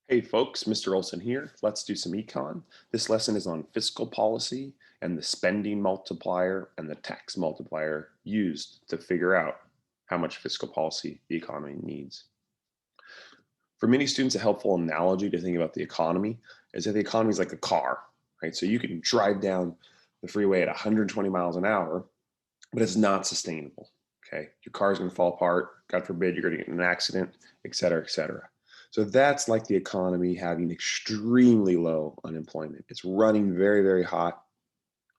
Hey folks, Mr. Olson here. Let's do some econ. This lesson is on fiscal policy and the spending multiplier and the tax multiplier used to figure out how much fiscal policy the economy needs. For many students, a helpful analogy to think about the economy is that the economy is like a car, right? So you can drive down the freeway at 120 miles an hour, but it's not sustainable. Okay. Your car's going to fall apart. God forbid you're going to get in an accident, et cetera, et cetera. So that's like the economy having extremely low unemployment. It's running very, very hot,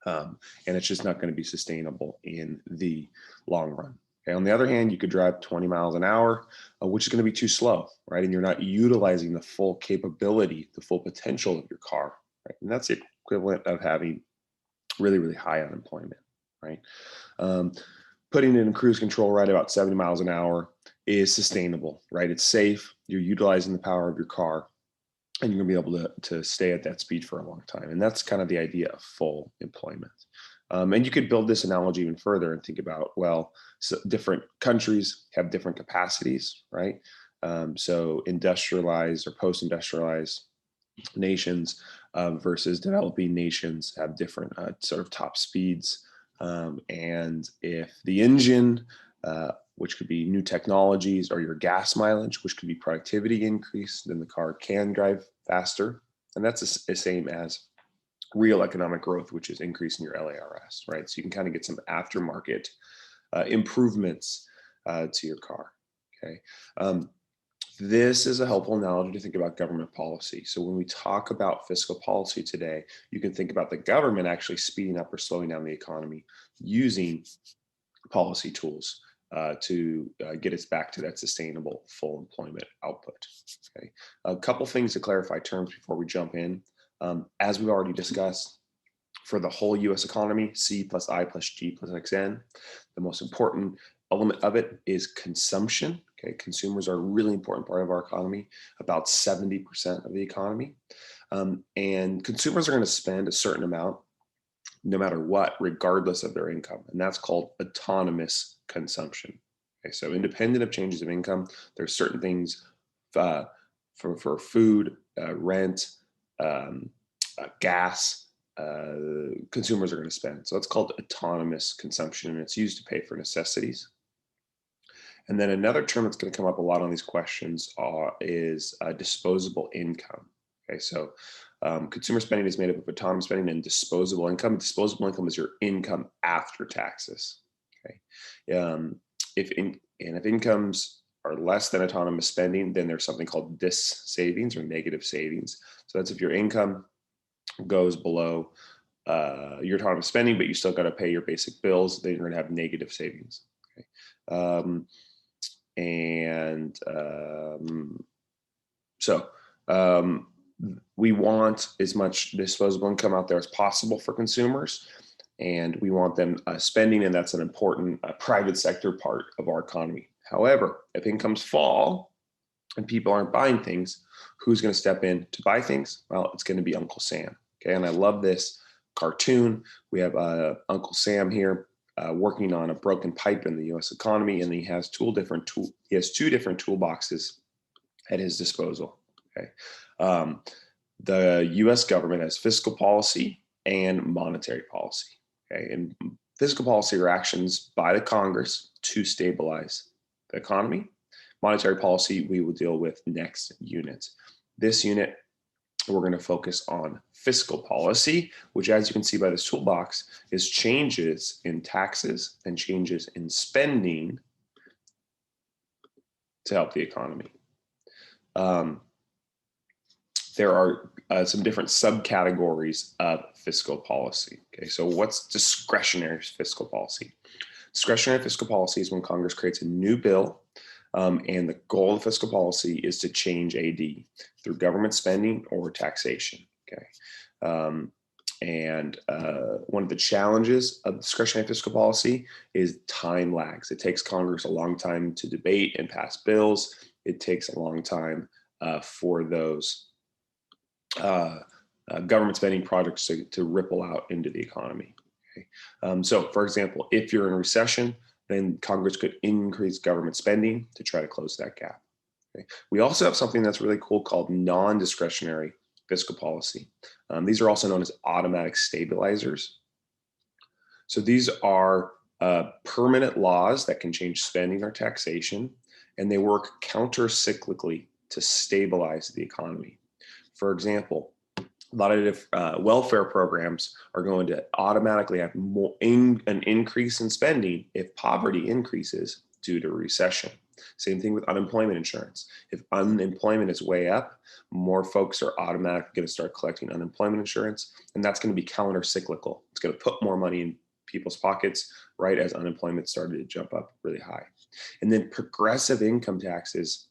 and it's just not going to be sustainable in the long run. Okay. On the other hand, you could drive 20 miles an hour, which is going to be too slow, right? And you're not utilizing the full capability, the full potential of your car, right? And that's the equivalent of having really, really high unemployment, right? Um, Putting it in cruise control right about 70 miles an hour is sustainable, right? It's safe. You're utilizing the power of your car, and you're going to be able to stay at that speed for a long time. And that's kind of the idea of full employment. And you could build this analogy even further and think about, well, so different countries have different capacities, right? So industrialized or post-industrialized nations versus developing nations have different sort of top speeds. And if the engine, which could be new technologies, or your gas mileage, which could be productivity increase, then the car can drive faster. And that's the same as real economic growth, which is increasing your LARS, right? So you can kind of get some aftermarket improvements to your car. Okay. This is a helpful analogy to think about government policy. So when we talk about fiscal policy today, you can think about the government actually speeding up or slowing down the economy using policy tools to get us back to that sustainable full employment output. Okay, a couple things to clarify terms before we jump in. As we've already discussed, for the whole US economy, C plus I plus G plus XN, the most important element of it is consumption. Okay, consumers are a really important part of our economy, about 70% of the economy. And consumers are going to spend a certain amount no matter what, regardless of their income. And that's called autonomous consumption. Okay, so independent of changes of income, there's certain things uh, for food, rent, gas, consumers are going to spend. So it's called autonomous consumption, and it's used to pay for necessities. And then another term that's going to come up a lot on these questions is disposable income. Okay, so consumer spending is made up of autonomous spending and disposable income. Disposable income is your income after taxes. Okay, if incomes are less than autonomous spending, then there's something called dis savings or negative savings. So that's if your income goes below your autonomous spending, but you still got to pay your basic bills, then you're going to have negative savings. Okay. And so we want as much disposable income out there as possible for consumers, and we want them spending, and that's an important private sector part of our economy. However, if incomes fall and people aren't buying things, who's going to step in to buy things? Well, it's going to be Uncle Sam. Okay, and I love this cartoon. We have Uncle Sam here working on a broken pipe in the U.S. economy, and he has two different toolboxes at his disposal. Okay, the U.S. government has fiscal policy and monetary policy. Okay, and fiscal policy are actions by the Congress to stabilize the economy. Monetary policy we will deal with next unit. This unit, we're going to focus on fiscal policy, which, as you can see by this toolbox, is changes in taxes and changes in spending to help the economy. There are some different subcategories of fiscal policy. Okay, so what's discretionary fiscal policy? Discretionary fiscal policy is when Congress creates a new bill, and the goal of fiscal policy is to change AD through government spending or taxation. Okay, and one of the challenges of discretionary fiscal policy is time lags. It takes Congress a long time to debate and pass bills. It takes a long time for those government spending projects to ripple out into the economy. Okay? So, for example, if you're in a recession, then Congress could increase government spending to try to close that gap. Okay. We also have something that's really cool called non-discretionary fiscal policy. These are also known as automatic stabilizers. So these are permanent laws that can change spending or taxation, and they work counter-cyclically to stabilize the economy. For example, a lot of welfare programs are going to automatically have an increase in spending if poverty increases due to recession. Same thing with unemployment insurance. If unemployment is way up, more folks are automatically going to start collecting unemployment insurance, and that's going to be counter-cyclical. It's going to put more money in people's pockets right as unemployment started to jump up really high. And then progressive income taxes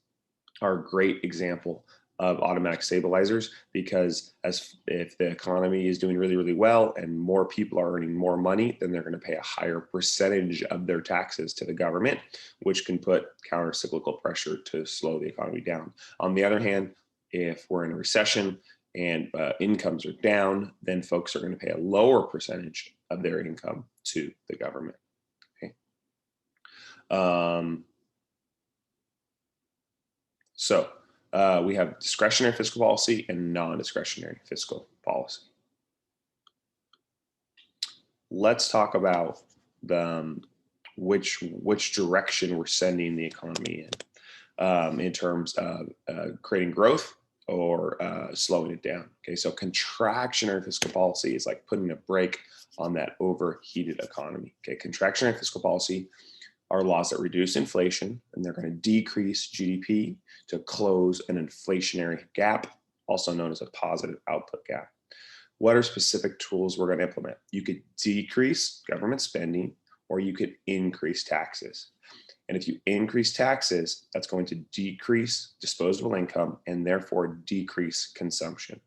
are a great example of automatic stabilizers, because if the economy is doing really, really well and more people are earning more money, then they're going to pay a higher percentage of their taxes to the government, which can put counter-cyclical pressure to slow the economy down. On the other hand, if we're in a recession and incomes are down, then folks are going to pay a lower percentage of their income to the government. Okay. So we have discretionary fiscal policy and non-discretionary fiscal policy. Let's talk about which direction we're sending the economy in terms of creating growth or slowing it down. Okay, so contractionary fiscal policy is like putting a brake on that overheated economy. Okay, contractionary fiscal policy are laws that reduce inflation, and they're going to decrease GDP to close an inflationary gap, also known as a positive output gap. What are specific tools we're going to implement? You could decrease government spending, or you could increase taxes. And if you increase taxes, that's going to decrease disposable income and therefore decrease consumption.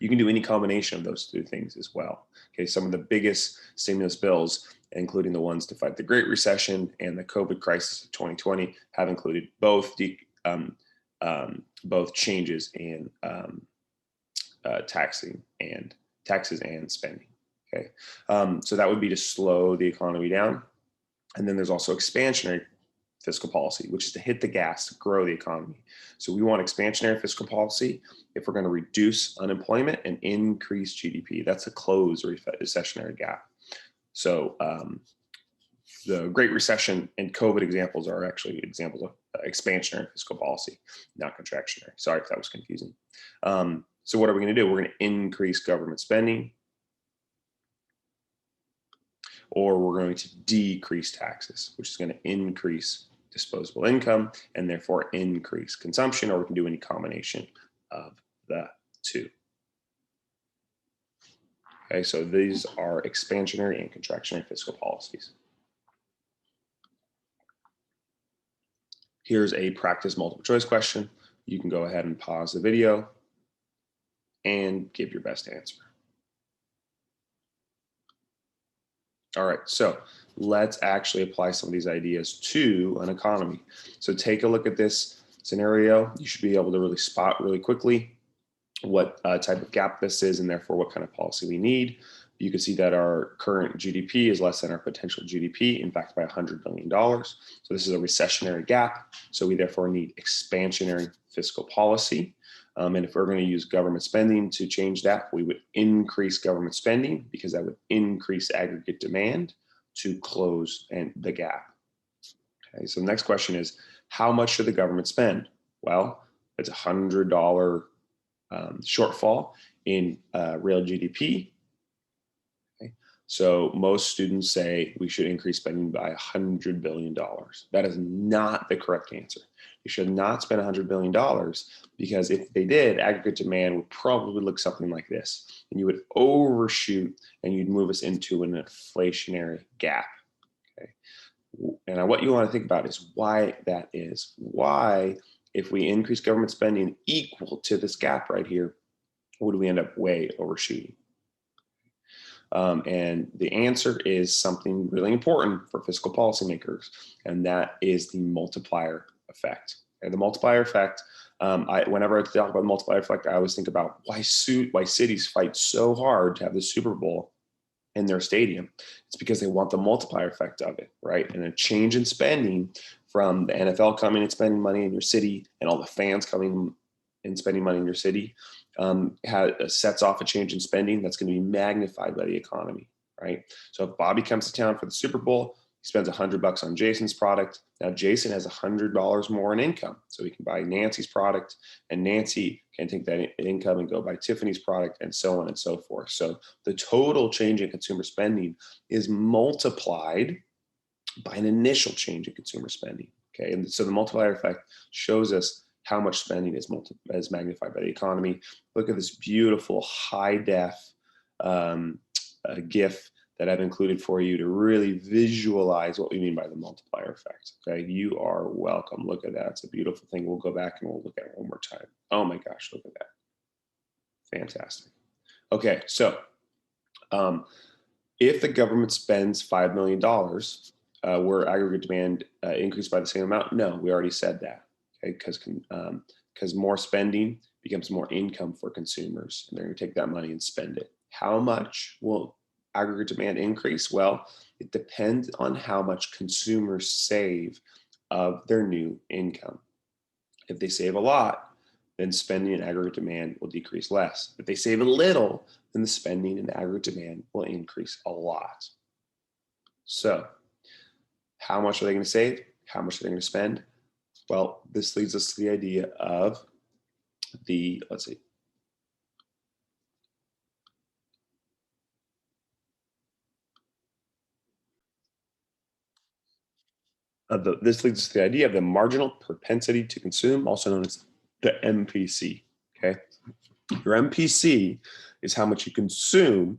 You can do any combination of those two things as well. Okay, some of the biggest stimulus bills, including the ones to fight the Great Recession and the COVID crisis of 2020, have included both changes in taxes and spending. Okay, so that would be to slow the economy down. And then there's also expansionary fiscal policy, which is to hit the gas to grow the economy. So we want expansionary fiscal policy if we're going to reduce unemployment and increase GDP. That's a close recessionary gap. So the Great Recession and COVID examples are actually examples of expansionary fiscal policy, not contractionary. Sorry if that was confusing. So what are we going to do? We're going to increase government spending, or we're going to decrease taxes, which is going to increase disposable income and therefore increase consumption, or we can do any combination of the two. Okay, so these are expansionary and contractionary fiscal policies. Here's a practice multiple choice question. You can go ahead and pause the video and give your best answer. All right, so let's actually apply some of these ideas to an economy. So take a look at this scenario. You should be able to really spot really quickly what type of gap this is and therefore what kind of policy we need. You can see that our current GDP is less than our potential GDP, in fact, by $100 billion. So this is a recessionary gap. So we therefore need expansionary fiscal policy. And if we're going to use government spending to change that, we would increase government spending because that would increase aggregate demand to close the gap. Okay, so the next question is, how much should the government spend? Well, it's $100 shortfall in real GDP. Okay. So most students say we should increase spending by $100 billion. That is not the correct answer. You should not spend $100 billion because if they did, aggregate demand would probably look something like this. And you would overshoot and you'd move us into an inflationary gap. Okay. And what you want to think about is why that is. Why, if we increase government spending equal to this gap right here, would we end up way overshooting? And the answer is something really important for fiscal policymakers, and that is the multiplier effect. And the multiplier effect, whenever I talk about multiplier effect, I always think about why cities fight so hard to have the Super Bowl in their stadium. It's because they want the multiplier effect of it, right? And a change in spending from the NFL coming and spending money in your city and all the fans coming and spending money in your city, sets off a change in spending that's going to be magnified by the economy, right? So if Bobby comes to town for the Super Bowl, he spends $100 on Jason's product. Now Jason has $100 more in income, so he can buy Nancy's product, and Nancy can take that income and go buy Tiffany's product, and so on and so forth. So the total change in consumer spending is multiplied by an initial change in consumer spending. Okay, and so the multiplier effect shows us how much spending is magnified by the economy. Look at this beautiful high def GIF that I've included for you to really visualize what we mean by the multiplier effect. Okay, you are welcome. Look at that. It's a beautiful thing. We'll go back and we'll look at it one more time. Oh my gosh, look at that. Fantastic. Okay, so if the government spends $5 million, will aggregate demand increase by the same amount? No, we already said that. Okay, because more spending becomes more income for consumers, and they're going to take that money and spend it. How much will aggregate demand increase? Well, it depends on how much consumers save of their new income. If they save a lot, then spending and aggregate demand will decrease less. If they save a little, then the spending and aggregate demand will increase a lot. So how much are they going to save? How much are they going to spend? Well, this leads us to the idea of the, let's see, this leads us to the idea of the marginal propensity to consume, also known as the MPC. Okay, your MPC is how much you consume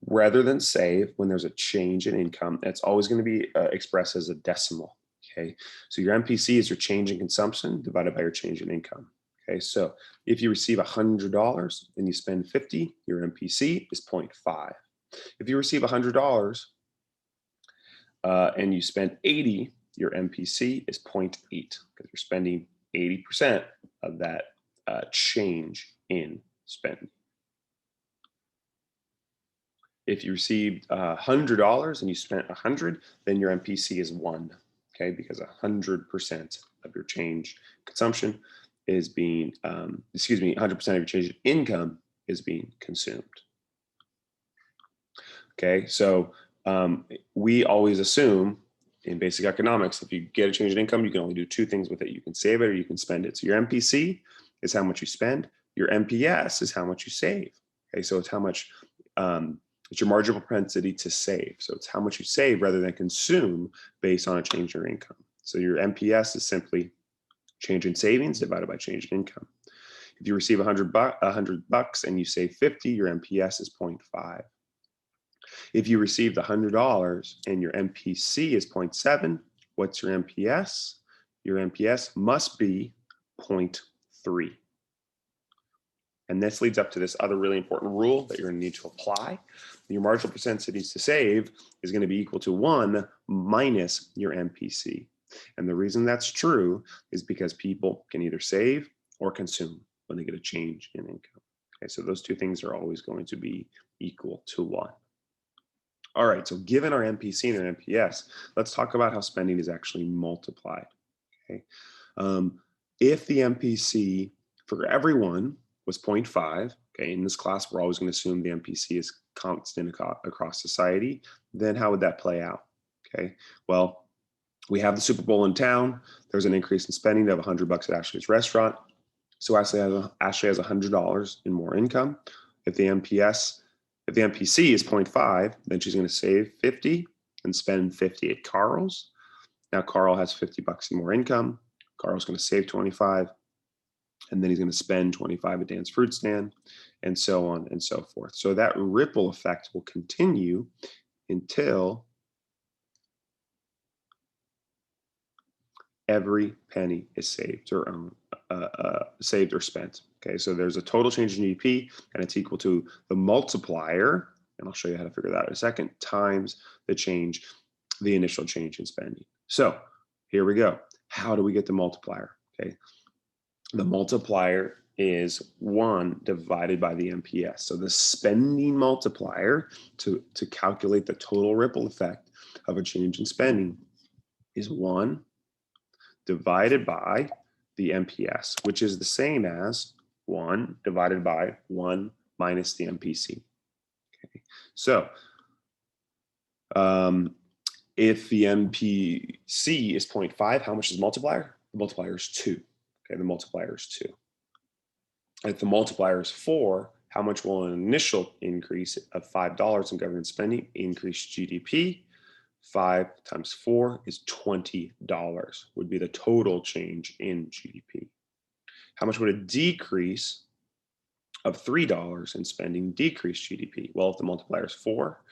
rather than save when there's a change in income. It's always going to be expressed as a decimal. Okay, so your MPC is your change in consumption divided by your change in income. Okay, so if you receive $100 and you spend 50, your MPC is 0.5. If you receive $100 and you spend 80, your MPC is 0.8 because you're spending 80% of that change in spending. If you received $100 and you spent 100, then your MPC is 1, okay, because 100% of your change consumption is being, 100% of your change in income is being consumed. Okay, so we always assume in basic economics, if you get a change in income, you can only do two things with it. You can save it or you can spend it. So your MPC is how much you spend. Your MPS is how much you save. Okay, so it's how much, it's your marginal propensity to save. So it's how much you save rather than consume based on a change in your income. So your MPS is simply change in savings divided by change in income. If you receive $100 and you save 50, your MPS is 0.5. If you received $100 and your MPC is 0.7, what's your MPS? Your MPS must be 0.3. And this leads up to this other really important rule that you're going to need to apply. Your marginal propensity to save is going to be equal to 1 minus your MPC. And the reason that's true is because people can either save or consume when they get a change in income. Okay, so those two things are always going to be equal to 1. All right, so given our MPC and our MPS, let's talk about how spending is actually multiplied. Okay, if the MPC for everyone was 0.5, okay, in this class, we're always going to assume the MPC is constant across society, then how would that play out? Okay, well, we have the Super Bowl in town. There's an increase in spending of $100 at Ashley's restaurant. So Ashley has $100 in more income. If the MPC is 0.5, then she's going to save 50 and spend 50 at Carl's. Now Carl has $50 in more income. Carl's going to save 25, and then he's going to spend 25 at Dan's fruit stand, and so on and so forth. So that ripple effect will continue until every penny is saved or spent. Okay, so there's a total change in GDP, and it's equal to the multiplier, and I'll show you how to figure that out in a second, times the initial change in spending. So here we go. How do we get the multiplier? Okay, the multiplier is 1 divided by the MPS. So the spending multiplier to calculate the total ripple effect of a change in spending is 1 divided by the MPS, which is the same as 1 divided by 1 minus the MPC. Okay. So if the MPC is 0.5, how much is the multiplier? The multiplier is 2. Okay, the multiplier is 2. If the multiplier is 4, how much will an initial increase of $5 in government spending increase GDP? 5 times 4 is $20 would be the total change in GDP. How much would a decrease of $3 in spending decrease GDP? Well, if the multiplier is 4,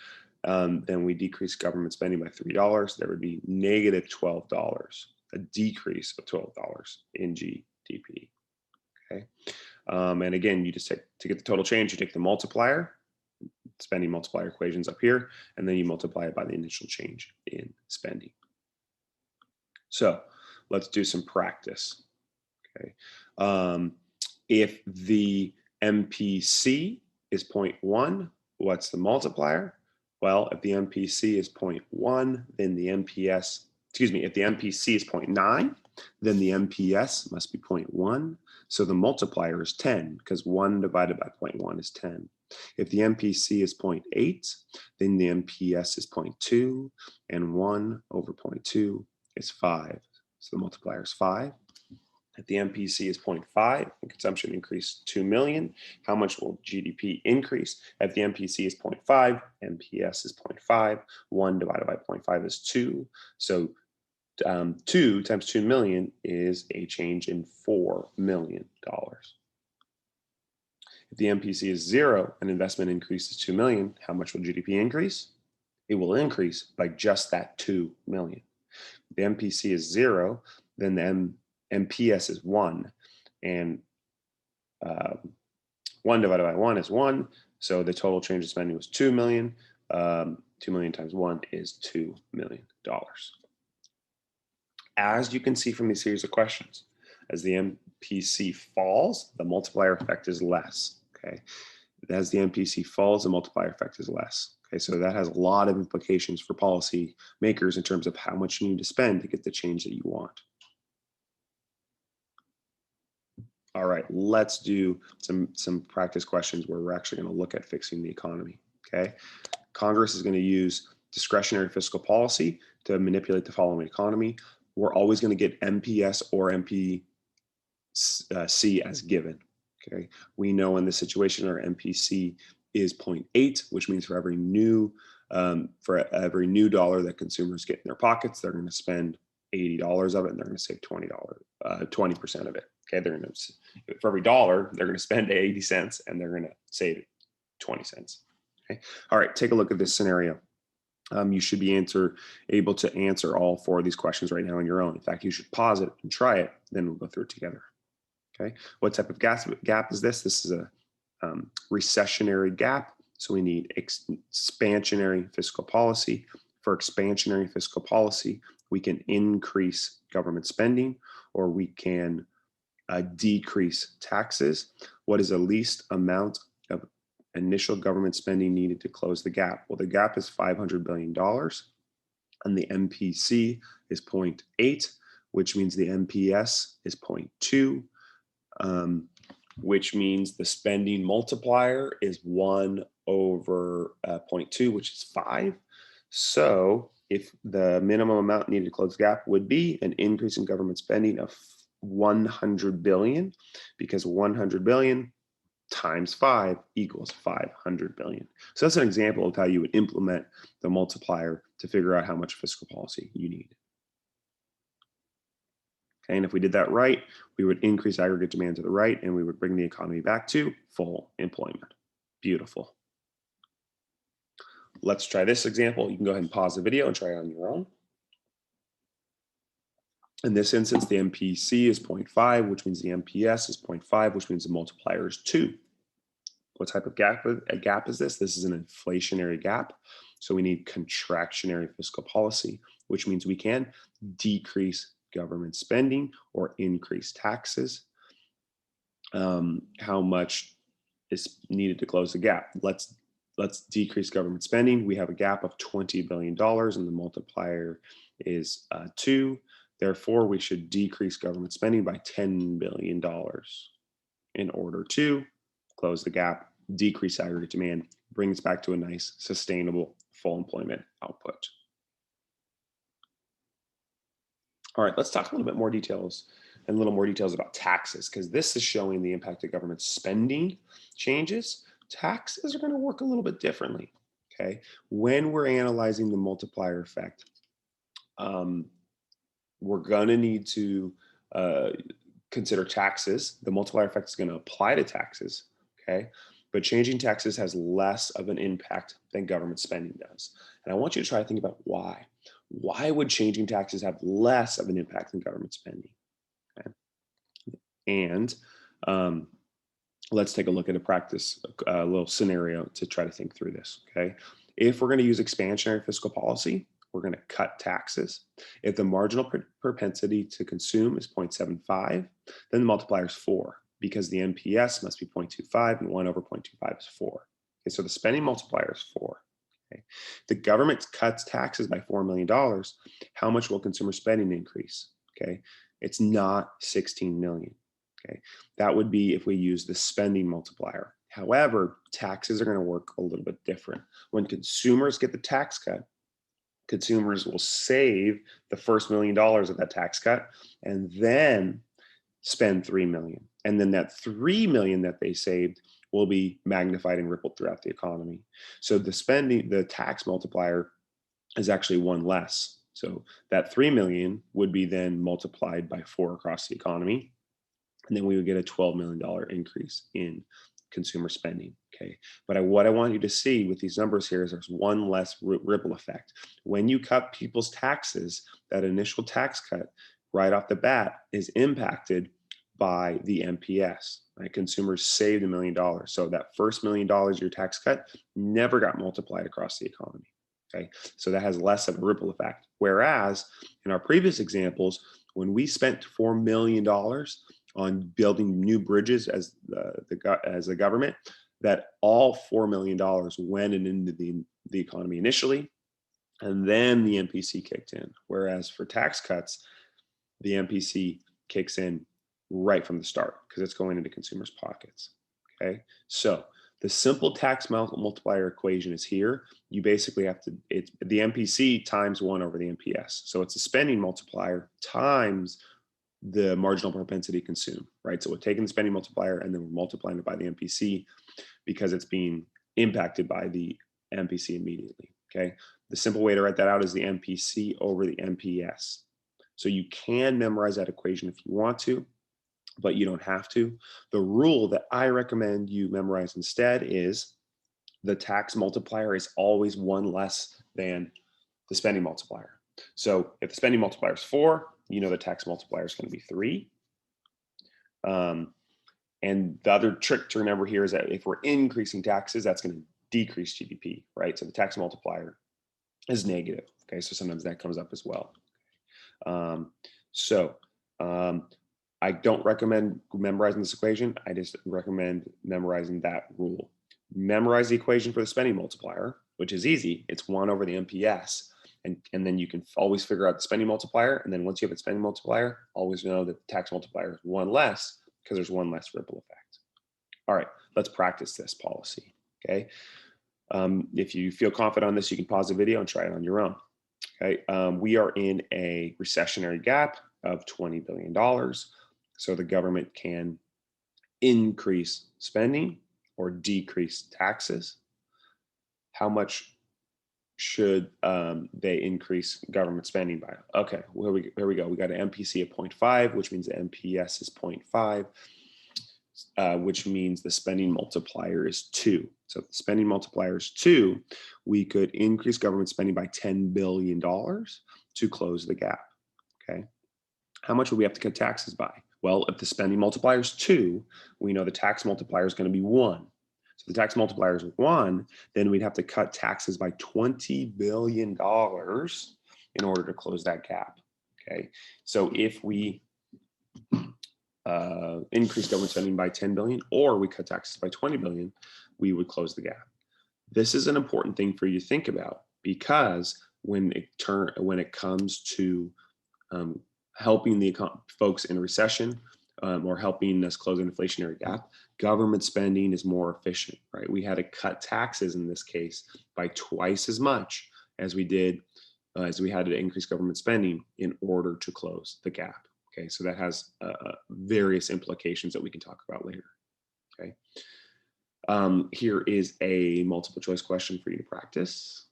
then we decrease government spending by $3. There would be negative $12, a decrease of $12 in GDP. Okay. And again, you just take, to get the total change, you take the multiplier, spending multiplier equations up here, and then you multiply it by the initial change in spending. So let's do some practice. Okay. If the MPC is 0.1, what's the multiplier? Well, if the MPC is 0.1, then the MPS, excuse me, if the MPC is 0.9, then the MPS must be 0.1. So the multiplier is 10 because 1 divided by 0.1 is 10. If the MPC is 0.8, then the MPS is 0.2, and 1 over 0.2 is 5. So the multiplier is 5. If the MPC is 0.5 and consumption increased 2 million, how much will GDP increase? If the MPC is 0.5, MPS is 0.5, 1 divided by 0.5 is 2. So 2 times 2 million is a change in $4 million. If the MPC is 0 and investment increases 2 million, how much will GDP increase? It will increase by just that 2 million. If the MPC is 0, then the MPS is 1, and 1 divided by 1 is 1. So the total change in spending was 2 million. 2 million times 1 is $2 million. As you can see from these series of questions, as the MPC falls, the multiplier effect is less. Okay, as the MPC falls, the multiplier effect is less. Okay, so that has a lot of implications for policy makers in terms of how much you need to spend to get the change that you want. All right, let's do some practice questions where we're actually going to look at fixing the economy. Okay, Congress is going to use discretionary fiscal policy to manipulate the following economy. We're always going to get MPS or MPC as given. Okay, we know in this situation our MPC is 0.8, which means for every new dollar that consumers get in their pockets, they're going to spend $80 of it, and they're going to save $20, 20% of it. Okay, they're going to, for every dollar, they're going to spend 80 cents, and they're going to save 20 cents. Okay, all right, take a look at this scenario. You should be able to answer all 4 of these questions right now on your own. In fact, you should pause it and try it, then we'll go through it together. Okay, what type of gap is this? This is a recessionary gap, so we need expansionary fiscal policy. For expansionary fiscal policy, we can increase government spending, or we can decrease taxes. What is the least amount of initial government spending needed to close the gap? Well, the gap is $500 billion, and the MPC is 0.8, which means the MPS is 0.2, which means the spending multiplier is 1 over 0.2, which is 5. So if the minimum amount needed to close the gap would be an increase in government spending of 100 billion, because 100 billion times 5 equals 500 billion. So that's an example of how you would implement the multiplier to figure out how much fiscal policy you need. Okay, and if we did that right, we would increase aggregate demand to the right, and we would bring the economy back to full employment. Beautiful. Let's try this example. You can go ahead and pause the video and try it on your own. In this instance, the MPC is 0.5, which means the MPS is 0.5, which means the multiplier is 2. What type of gap is this? This is an inflationary gap. So we need contractionary fiscal policy, which means we can decrease government spending or increase taxes. How much is needed to close the gap? Let's decrease government spending. We have a gap of $20 billion, and the multiplier is 2. Therefore, we should decrease government spending by $10 billion in order to close the gap, decrease aggregate demand, bring us back to a nice, sustainable, full employment output. All right, let's talk a little more details about taxes, because this is showing the impact of government spending changes. Taxes are going to work a little bit differently. Okay, when we're analyzing the multiplier effect, we're going to need to consider taxes. The multiplier effect is going to apply to taxes. Okay, but changing taxes has less of an impact than government spending does. And I want you to try to think about why. Why would changing taxes have less of an impact than government spending? Okay. And let's take a look at a little scenario to try to think through this. Okay. If we're going to use expansionary fiscal policy, we're going to cut taxes. If the marginal propensity to consume is 0.75, then the multiplier is 4, because the MPS must be 0.25 and 1 over 0.25 is 4. Okay, so the spending multiplier is 4. Okay. The government cuts taxes by $4 million. How much will consumer spending increase? Okay, it's not 16 million. Okay, that would be if we use the spending multiplier. However, taxes are going to work a little bit different. When consumers get the tax cut, consumers will save the first $1 million of that tax cut and then spend 3 million. And then that 3 million that they saved will be magnified and rippled throughout the economy. So the tax multiplier is actually 1 less. So that 3 million would be then multiplied by 4 across the economy. And then we would get a $12 million increase in consumer spending. Okay, but what I want you to see with these numbers here is there's one less ripple effect. When you cut people's taxes, that initial tax cut right off the bat is impacted by the MPS. Right? Consumers saved $1 million. So that first $1 million of your tax cut never got multiplied across the economy. Okay, so that has less of a ripple effect. Whereas in our previous examples, when we spent $4 million on building new bridges as a government, that all $4 million went into the economy initially, and then the MPC kicked in. Whereas for tax cuts, the MPC kicks in right from the start because it's going into consumers' pockets. Okay, so the simple tax multiplier equation is here. You basically have to, it's the MPC times 1 over the MPS. So it's a spending multiplier times the marginal propensity to consume, right? So we're taking the spending multiplier and then we're multiplying it by the MPC because it's being impacted by the MPC immediately, okay? The simple way to write that out is the MPC over the MPS. So you can memorize that equation if you want to, but you don't have to. The rule that I recommend you memorize instead is the tax multiplier is always 1 less than the spending multiplier. So if the spending multiplier is 4, you know the tax multiplier is going to be 3. And the other trick to remember here is that if we're increasing taxes, that's going to decrease GDP, right? So the tax multiplier is negative. Okay, so sometimes that comes up as well. I don't recommend memorizing this equation. I just recommend memorizing that rule. Memorize the equation for the spending multiplier, which is easy. It's 1 over the MPS. And then you can always figure out the spending multiplier. And then once you have a spending multiplier, always know that the tax multiplier is 1 less because there's 1 less ripple effect. All right, let's practice this policy, okay? If you feel confident on this, you can pause the video and try it on your own, okay? We are in a recessionary gap of $20 billion. So the government can increase spending or decrease taxes. How much should they increase government spending by? Okay, here we go. We got an MPC of 0.5, which means the MPS is 0.5, which means the spending multiplier is 2. So if the spending multiplier is 2, we could increase government spending by $10 billion to close the gap, okay? How much would we have to cut taxes by? Well, if the spending multiplier is 2, we know the tax multiplier is going to be 1. So the tax multiplier is 1, then we'd have to cut taxes by $20 billion in order to close that gap, okay? So if we increase government spending by 10 billion or we cut taxes by 20 billion, we would close the gap. This is an important thing for you to think about because when it comes to helping the folks in recession, or helping us close an inflationary gap. Government spending is more efficient, right? We had to cut taxes in this case by twice as much as we did, as we had to increase government spending in order to close the gap. Okay, so that has various implications that we can talk about later. Okay, here is a multiple choice question for you to practice.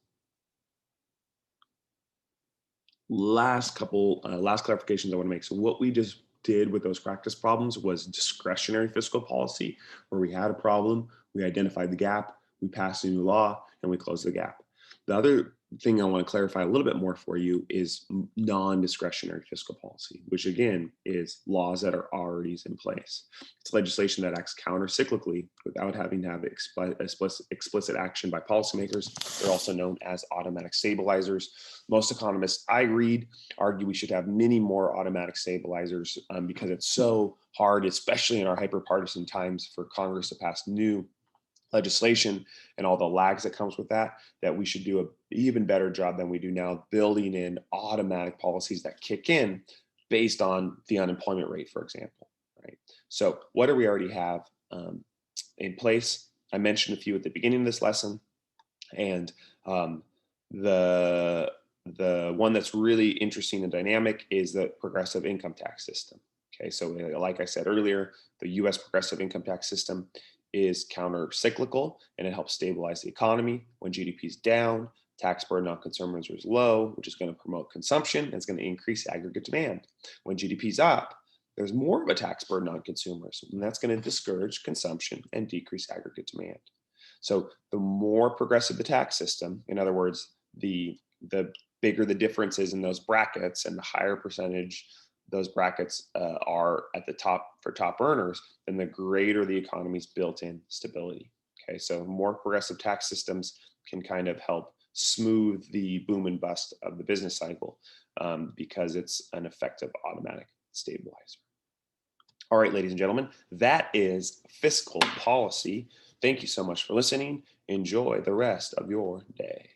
Last clarifications I want to make. So what we just did with those practice problems was discretionary fiscal policy, where we had a problem, we identified the gap, we passed a new law, and we closed the gap. The other thing I want to clarify a little bit more for you is non-discretionary fiscal policy, which again is laws that are already in place. It's legislation that acts counter-cyclically without having to have explicit action by policymakers. They're also known as automatic stabilizers. Most economists I read argue we should have many more automatic stabilizers because it's so hard, especially in our hyper-partisan times, for Congress to pass new legislation and all the lags that comes with that, that we should do an even better job than we do now building in automatic policies that kick in based on the unemployment rate, for example, right? So what do we already have in place? I mentioned a few at the beginning of this lesson, and the one that's really interesting and dynamic is the progressive income tax system. Okay, so like I said earlier, the US progressive income tax system is counter-cyclical, and it helps stabilize the economy. When GDP is down, tax burden on consumers is low, which is going to promote consumption, and it's going to increase aggregate demand. When GDP is up, there's more of a tax burden on consumers, and that's going to discourage consumption and decrease aggregate demand. So the more progressive the tax system, in other words, the bigger the differences in those brackets and the higher percentage those brackets are at the top for top earners, then the greater the economy's built-in stability. Okay, so more progressive tax systems can kind of help smooth the boom and bust of the business cycle because it's an effective automatic stabilizer. All right, ladies and gentlemen, that is fiscal policy. Thank you so much for listening. Enjoy the rest of your day.